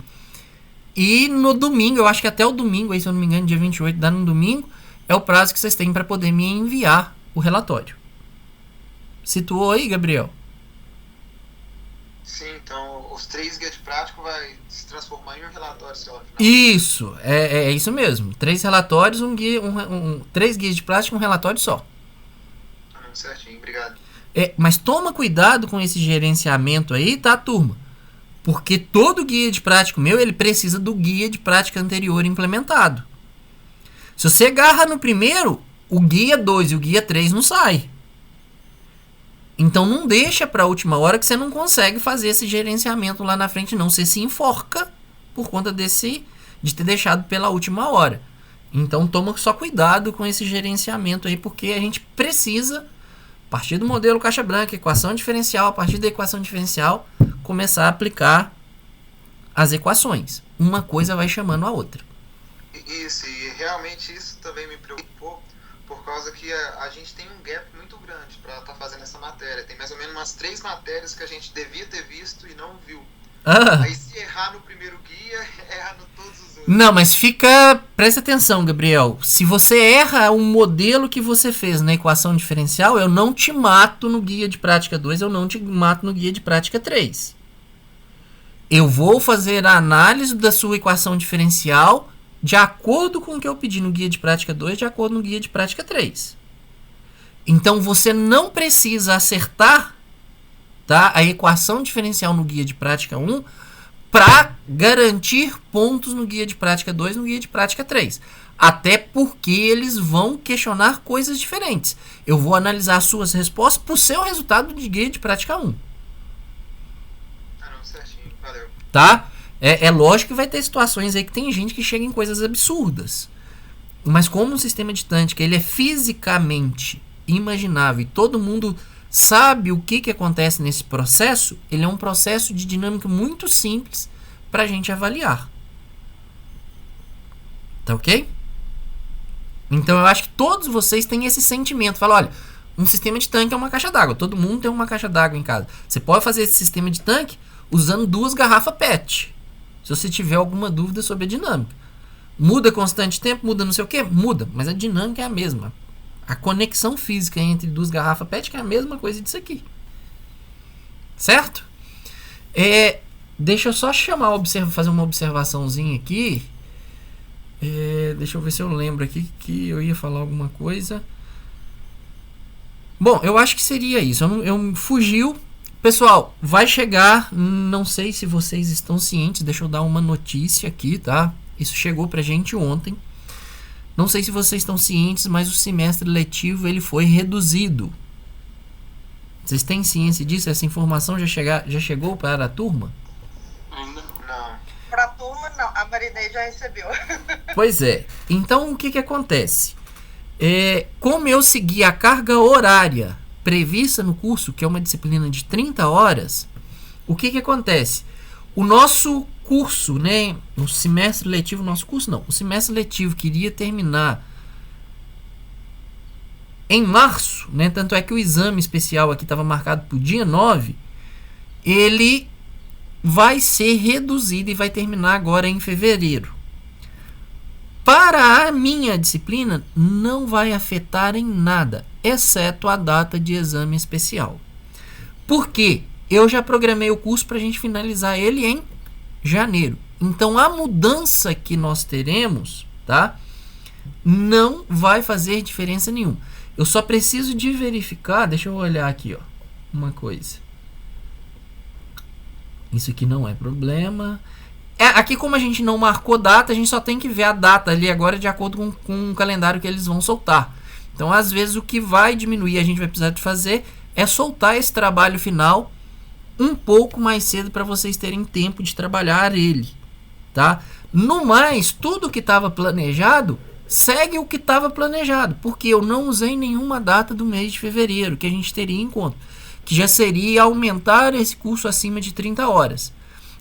E no domingo, eu acho que até o domingo, aí, se eu não me engano, dia 28, dá no domingo, é o prazo que vocês têm para poder me enviar o relatório. Situou aí, Gabriel? Sim, então os 3 guias de prática vai se transformar em um relatório só. Afinal. Isso, é isso mesmo. 3 relatórios, 3 guias de prática e um relatório só. Certinho, obrigado. Mas toma cuidado com esse gerenciamento aí, tá, turma? Porque todo guia de prática meu, ele precisa do guia de prática anterior implementado. Se você agarra no primeiro, o guia 2 e o guia 3 não sai. Então não deixa para a última hora que você não consegue fazer esse gerenciamento lá na frente, não. Você se enforca por conta de ter deixado pela última hora. Então toma só cuidado com esse gerenciamento aí, porque a gente precisa, a partir do modelo caixa branca, equação diferencial, a partir da equação diferencial, começar a aplicar as equações. Uma coisa vai chamando a outra. Isso, e realmente isso também me preocupou, por causa que a gente tem um gap muito grande para estar fazendo essa matéria. Tem mais ou menos umas 3 matérias que a gente devia ter visto e não viu. Aí se errar no primeiro guia, erra no todos os outros. Não, mas presta atenção, Gabriel. Se você erra um modelo que você fez na equação diferencial, eu não te mato no guia de prática 2, eu não te mato no guia de prática 3. Eu vou fazer a análise da sua equação diferencial de acordo com o que eu pedi no guia de prática 2, de acordo no guia de prática 3. Então você não precisa acertar, tá, a equação diferencial no guia de prática 1 para garantir pontos no guia de prática 2 e no guia de prática 3. Até porque eles vão questionar coisas diferentes. Eu vou analisar as suas respostas para o seu resultado de guia de prática 1. Não, certinho, valeu. Tá? É lógico que vai ter situações aí que tem gente que chega em coisas absurdas. Mas como um sistema de Tantica ele é fisicamente imaginável e todo mundo sabe o que acontece nesse processo, ele é um processo de dinâmica muito simples para a gente avaliar. Tá ok? Então eu acho que todos vocês têm esse sentimento. Fala, olha, um sistema de tanque é uma caixa d'água. Todo mundo tem uma caixa d'água em casa. Você pode fazer esse sistema de tanque usando 2 garrafas PET. Se você tiver alguma dúvida sobre a dinâmica. Muda constante tempo, muda não sei o que? Muda, mas a dinâmica é a mesma. A conexão física entre 2 garrafas PET que é a mesma coisa disso aqui. Certo? Deixa eu só fazer uma observaçãozinha aqui. Deixa eu ver se eu lembro aqui que eu ia falar alguma coisa. Bom, eu acho que seria isso. Eu fugiu. Pessoal, vai chegar. Não sei se vocês estão cientes. Deixa eu dar uma notícia aqui, tá? Isso chegou pra gente ontem. Não sei se vocês estão cientes, mas o semestre letivo ele foi reduzido. Vocês têm ciência disso? Essa informação já chegou para a turma? Ainda Não. Para a turma, não. A Marinês já recebeu. Pois é. Então, o que acontece? Como eu segui a carga horária prevista no curso, que é uma disciplina de 30 horas, o que acontece? O nosso curso, né? O semestre letivo, o semestre letivo queria terminar em março, né? Tanto é que o exame especial aqui estava marcado para o dia 9, ele vai ser reduzido e vai terminar agora em fevereiro. Para a minha disciplina, não vai afetar em nada, exceto a data de exame especial. Por quê? Eu já programei o curso para a gente finalizar ele em janeiro. Então, a mudança que nós teremos, tá? Não vai fazer diferença nenhuma. Eu só preciso de verificar, deixa eu olhar aqui, ó, uma coisa. Isso aqui não é problema. Aqui, como a gente não marcou data, a gente só tem que ver a data ali agora de acordo com o calendário que eles vão soltar. Então, às vezes, o que vai diminuir, a gente vai precisar de fazer, é soltar esse trabalho final um pouco mais cedo para vocês terem tempo de trabalhar ele, tá? No mais, tudo que estava planejado segue o que estava planejado, porque eu não usei nenhuma data do mês de fevereiro que a gente teria em conta, que já seria aumentar esse curso acima de 30 horas.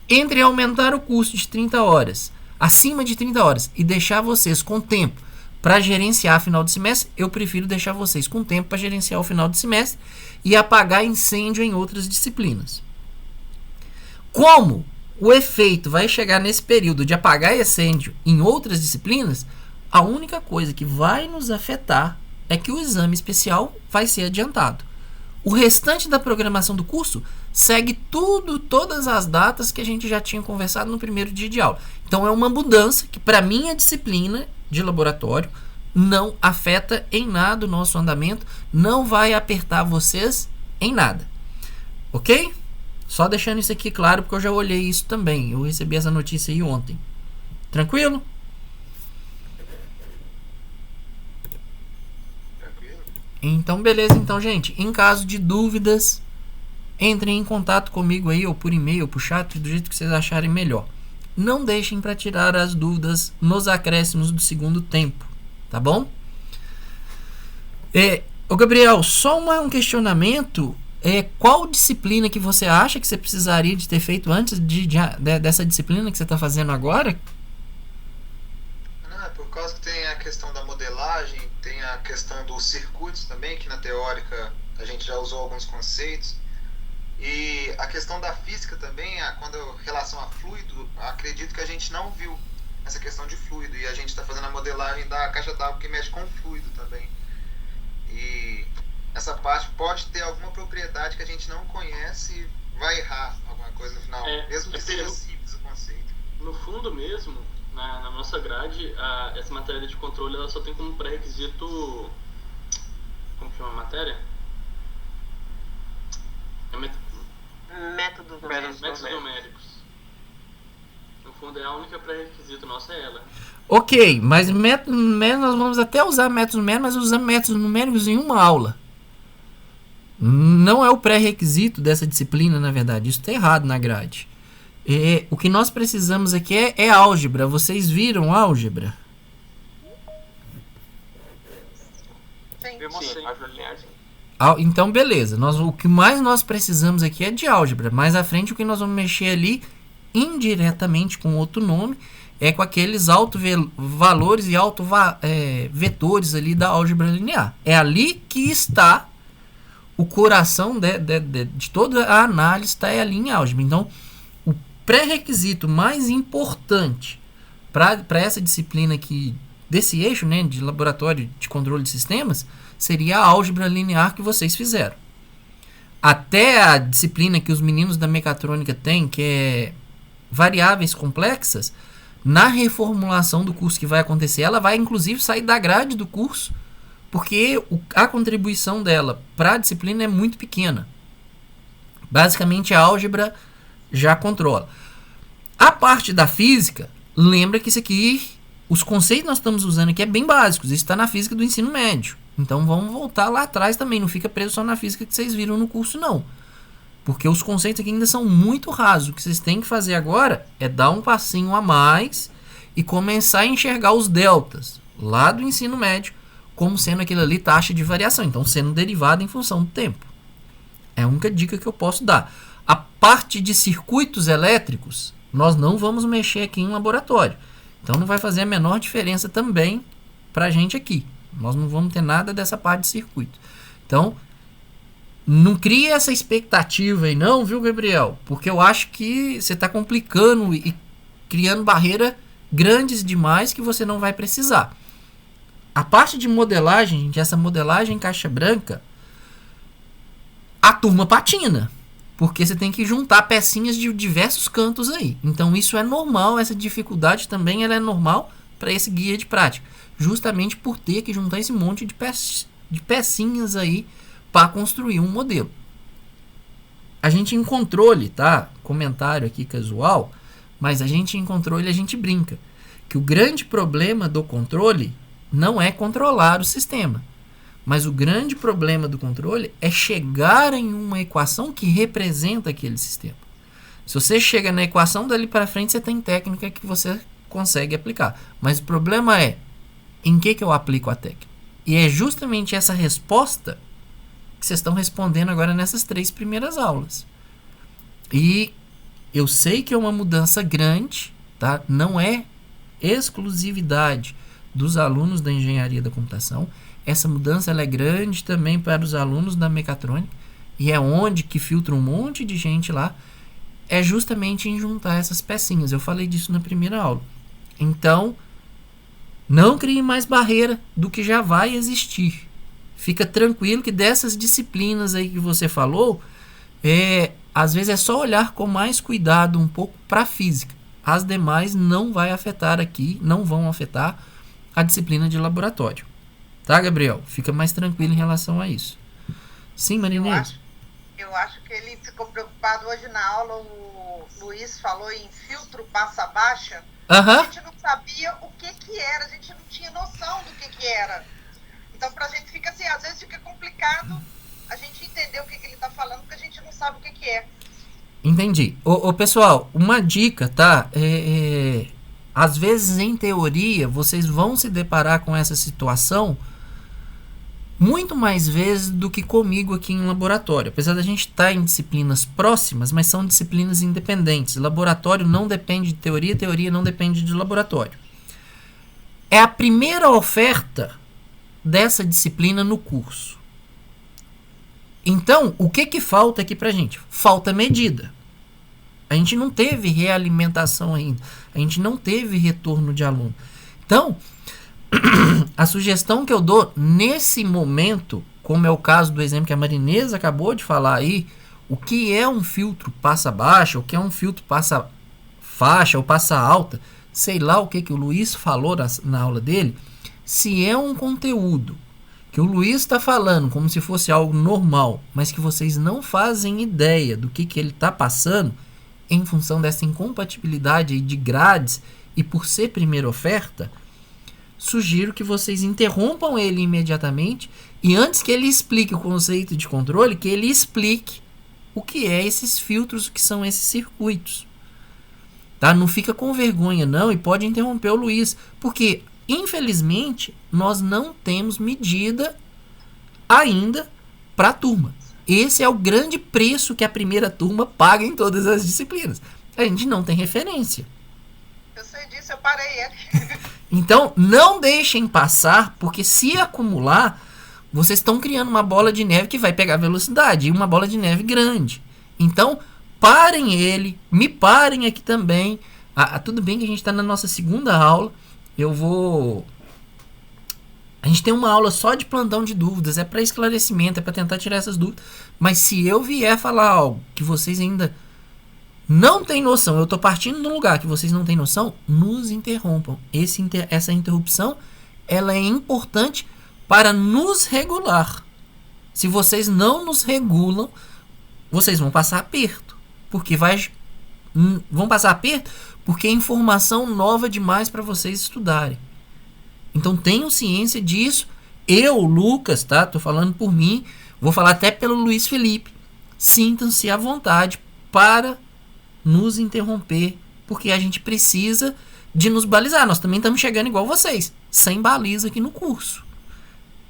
Entre aumentar o curso de 30 horas, acima de 30 horas, e deixar vocês com tempo para gerenciar final de semestre, eu prefiro deixar vocês com tempo para gerenciar o final de semestre e apagar incêndio em outras disciplinas. Como o efeito vai chegar nesse período de apagar incêndio em outras disciplinas, a única coisa que vai nos afetar é que o exame especial vai ser adiantado. O restante da programação do curso segue todas as datas que a gente já tinha conversado no primeiro dia de aula. Então é uma mudança que para minha disciplina de laboratório não afeta em nada o nosso andamento, não vai apertar vocês em nada. Ok? Só deixando isso aqui claro, porque eu já olhei isso também. Eu recebi essa notícia aí ontem. Tranquilo? Então, beleza. Então, gente, em caso de dúvidas, entrem em contato comigo aí, ou por e-mail, ou por chat, do jeito que vocês acharem melhor. Não deixem para tirar as dúvidas nos acréscimos do segundo tempo, tá bom? Ô Gabriel, só um questionamento. Qual disciplina que você acha que você precisaria de ter feito antes dessa disciplina que você está fazendo agora? Não, é por causa que tem a questão da modelagem, tem a questão dos circuitos também, que na teórica a gente já usou alguns conceitos. E a questão da física também, quando relação a fluido, acredito que a gente não viu essa questão de fluido. E a gente está fazendo a modelagem da caixa d'água que mexe com fluido também. E essa parte pode ter alguma propriedade que a gente não conhece e vai errar alguma coisa no final, mesmo que seja simples o conceito. No fundo mesmo, na nossa grade, essa matéria de controle ela só tem como pré-requisito... Como chama a matéria? Métodos numéricos. No fundo, a única pré-requisito nossa é ela. Ok, mas métodos numéricos nós vamos até usar métodos numéricos, mas usamos métodos numéricos em uma aula. Não é o pré-requisito dessa disciplina, na verdade. Isso está errado na grade. O que nós precisamos aqui é álgebra. Vocês viram álgebra? Sim. Sim, álgebra linear, sim. Então, beleza. O que mais nós precisamos aqui é de álgebra. Mais à frente, o que nós vamos mexer ali, indiretamente com outro nome, é com aqueles valores e vetores ali da álgebra linear. É ali que está o coração de toda a análise, está ali em álgebra. Então, o pré-requisito mais importante para essa disciplina aqui, desse eixo, né, de laboratório de controle de sistemas, seria a álgebra linear que vocês fizeram. Até a disciplina que os meninos da mecatrônica têm, que é variáveis complexas, na reformulação do curso que vai acontecer, ela vai inclusive sair da grade do curso, porque a contribuição dela para a disciplina é muito pequena. Basicamente, a álgebra já controla. A parte da física, lembra que isso aqui, os conceitos que nós estamos usando aqui é bem básicos. Isso está na física do ensino médio. Então, vamos voltar lá atrás também. Não fica preso só na física que vocês viram no curso, não. Porque os conceitos aqui ainda são muito rasos. O que vocês têm que fazer agora é dar um passinho a mais e começar a enxergar os deltas lá do ensino médio como sendo aquilo ali taxa de variação. Então, sendo derivada em função do tempo. É a única dica que eu posso dar. A parte de circuitos elétricos, nós não vamos mexer aqui em laboratório. Então, não vai fazer a menor diferença também para a gente aqui. Nós não vamos ter nada dessa parte de circuito. Então, não cria essa expectativa aí não, viu, Gabriel? Porque eu acho que você está complicando e criando barreiras grandes demais que você não vai precisar. A parte de modelagem, gente, essa modelagem em caixa branca, a turma patina. Porque você tem que juntar pecinhas de diversos cantos aí. Então isso é normal, essa dificuldade também ela é normal para esse guia de prática. Justamente por ter que juntar esse monte de pecinhas aí para construir um modelo. A gente em controle, tá? Comentário aqui casual, mas a gente em controle a gente brinca. Que o grande problema do controle não é controlar o sistema. Mas o grande problema do controle é chegar em uma equação que representa aquele sistema. Se você chega na equação dali para frente, você tem técnica que você consegue aplicar. Mas o problema é em que eu aplico a técnica. E é justamente essa resposta que vocês estão respondendo agora nessas 3 primeiras aulas. E eu sei que é uma mudança grande, tá? Não é exclusividade dos alunos da engenharia da computação. Essa mudança ela é grande também para os alunos da mecatrônica, e é onde que filtra um monte de gente lá, é justamente em juntar essas pecinhas. Eu falei disso na primeira aula. Então, não crie mais barreira do que já vai existir. Fica tranquilo que dessas disciplinas aí que você falou, às vezes é só olhar com mais cuidado um pouco para a física. As demais não vai afetar aqui, não vão afetar a disciplina de laboratório. Tá, Gabriel? Fica mais tranquilo em relação a isso. Sim, Marinês? Eu acho que ele ficou preocupado hoje na aula. O Luiz falou em filtro passa-baixa. A gente não sabia o que era, a gente não tinha noção do que era. Então, pra gente fica assim, às vezes fica complicado a gente entender o que ele tá falando, porque a gente não sabe o que é. Entendi. Pessoal, uma dica, tá? Às vezes, em teoria, vocês vão se deparar com essa situação muito mais vezes do que comigo aqui em laboratório. Apesar da gente estar em disciplinas próximas, mas são disciplinas independentes. Laboratório não depende de teoria, teoria não depende de laboratório. É a primeira oferta dessa disciplina no curso. Então, o que falta aqui pra gente? Falta medida. A gente não teve realimentação ainda. A gente não teve retorno de aluno. Então, a sugestão que eu dou nesse momento, como é o caso do exemplo que a Marinesa acabou de falar aí, o que é um filtro passa-baixa, o que é um filtro passa-faixa ou passa-alta, sei lá o que o Luiz falou na aula dele, se é um conteúdo que o Luiz está falando como se fosse algo normal, mas que vocês não fazem ideia do que ele está passando, em função dessa incompatibilidade aí de grades e por ser primeira oferta, sugiro que vocês interrompam ele imediatamente e antes que ele explique o conceito de controle, que ele explique o que é esses filtros, o que são esses circuitos. Tá? Não fica com vergonha não e pode interromper o Luiz, porque infelizmente nós não temos medida ainda para a turma. Esse é o grande preço que a primeira turma paga em todas as disciplinas. A gente não tem referência. Eu sei disso, eu parei ele. Então, não deixem passar, porque se acumular, vocês estão criando uma bola de neve que vai pegar velocidade, e uma bola de neve grande. Então, parem ele, me parem aqui também. Tudo bem que a gente está na nossa segunda aula. A gente tem uma aula só de plantão de dúvidas, é para esclarecimento, é para tentar tirar essas dúvidas. Mas se eu vier falar algo que vocês ainda não têm noção, eu estou partindo de um lugar que vocês não têm noção, nos interrompam. Essa interrupção, ela é importante para nos regular. Se vocês não nos regulam, vocês vão passar aperto. Porque vão passar aperto porque é informação nova demais para vocês estudarem. Então tenham ciência disso. Eu, Lucas, tá? Tô falando por mim. Vou falar até pelo Luiz Felipe. Sintam-se à vontade para nos interromper, porque a gente precisa de nos balizar. Nós também estamos chegando igual vocês, sem baliza aqui no curso.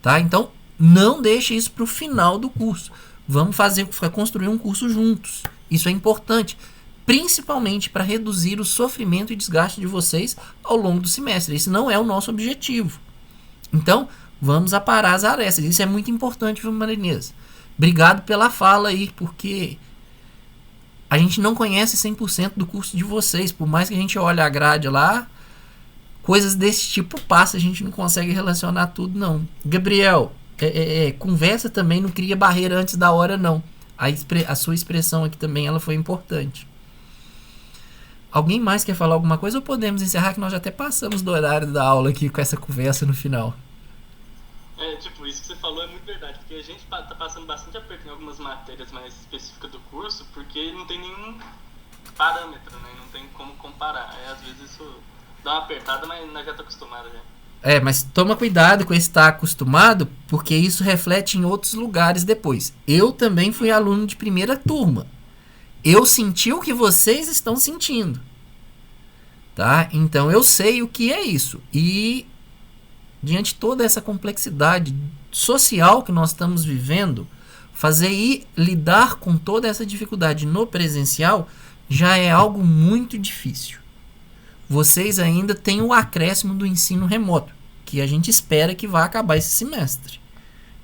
Tá? Então não deixe isso para o final do curso. Vamos construir um curso juntos. Isso é importante, principalmente para reduzir o sofrimento e desgaste de vocês ao longo do semestre. Esse não é o nosso objetivo. Então, vamos aparar as arestas. Isso é muito importante, viu, Marinês? Obrigado pela fala aí, porque a gente não conhece 100% do curso de vocês. Por mais que a gente olhe a grade lá, coisas desse tipo passa, a gente não consegue relacionar tudo, não. Gabriel, conversa também, não cria barreira antes da hora, não. A sua expressão aqui também, ela foi importante. Alguém mais quer falar alguma coisa ou podemos encerrar, que nós já até passamos do horário da aula aqui com essa conversa no final? Isso que você falou é muito verdade, porque a gente tá passando bastante aperto em algumas matérias mais específicas do curso, porque não tem nenhum parâmetro, né? Não tem como comparar. Às vezes isso dá uma apertada, mas nós já tá acostumado já. Mas toma cuidado com esse estar acostumado, porque isso reflete em outros lugares depois. Eu também fui aluno de primeira turma. Eu senti o que vocês estão sentindo. Tá? Então eu sei o que é isso. E diante de toda essa complexidade social que nós estamos vivendo, lidar com toda essa dificuldade no presencial já é algo muito difícil. Vocês ainda têm o acréscimo do ensino remoto, que a gente espera que vá acabar esse semestre.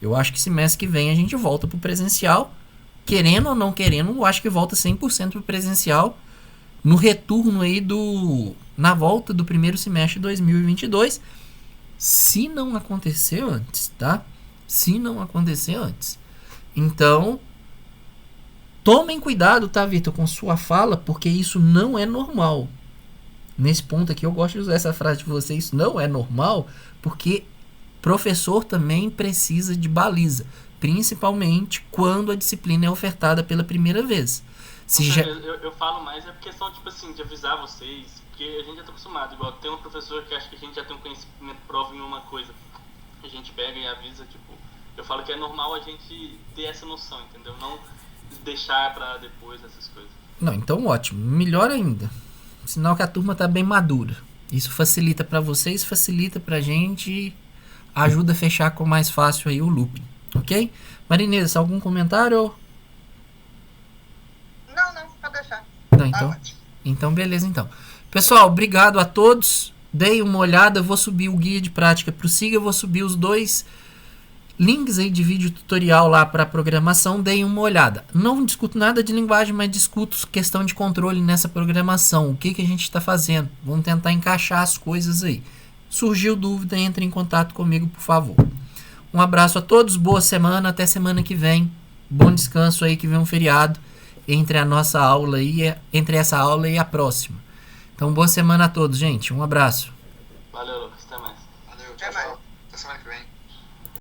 Eu acho que semestre que vem a gente volta para o presencial. Querendo ou não querendo, eu acho que volta 100% para o presencial no retorno aí na volta do primeiro semestre de 2022. Se não acontecer antes, tá? Se não acontecer antes. Então, tomem cuidado, tá, Vitor, com sua fala, porque isso não é normal. Nesse ponto aqui, eu gosto de usar essa frase de vocês, isso não é normal, porque professor também precisa de baliza, principalmente quando a disciplina é ofertada pela primeira vez. Eu falo mais porque só, de avisar vocês, porque a gente já tá acostumado, igual tem um professor que acha que a gente já tem um conhecimento próprio em uma coisa, a gente pega e avisa, eu falo que é normal a gente ter essa noção, entendeu? Não deixar pra depois essas coisas. Não, então ótimo, melhor ainda. Sinal que a turma tá bem madura. Isso facilita para vocês, facilita pra gente, ajuda a fechar com mais fácil aí o looping, ok? Marinês, algum comentário? Não, pode deixar. Não, então beleza, então. Pessoal, obrigado a todos. Dei uma olhada, vou subir o guia de prática pro SIGA, eu vou subir os 2 links aí de vídeo tutorial lá para programação, deem uma olhada. Não discuto nada de linguagem, mas discuto questão de controle nessa programação. O que a gente está fazendo? Vamos tentar encaixar as coisas aí. Surgiu dúvida, entre em contato comigo, por favor. Um abraço a todos, boa semana, até semana que vem. Bom descanso aí, que vem um feriado entre essa aula e a próxima. Então, boa semana a todos, gente. Um abraço. Valeu, Lucas. Até mais. Valeu, tchau, tchau. Até semana que vem.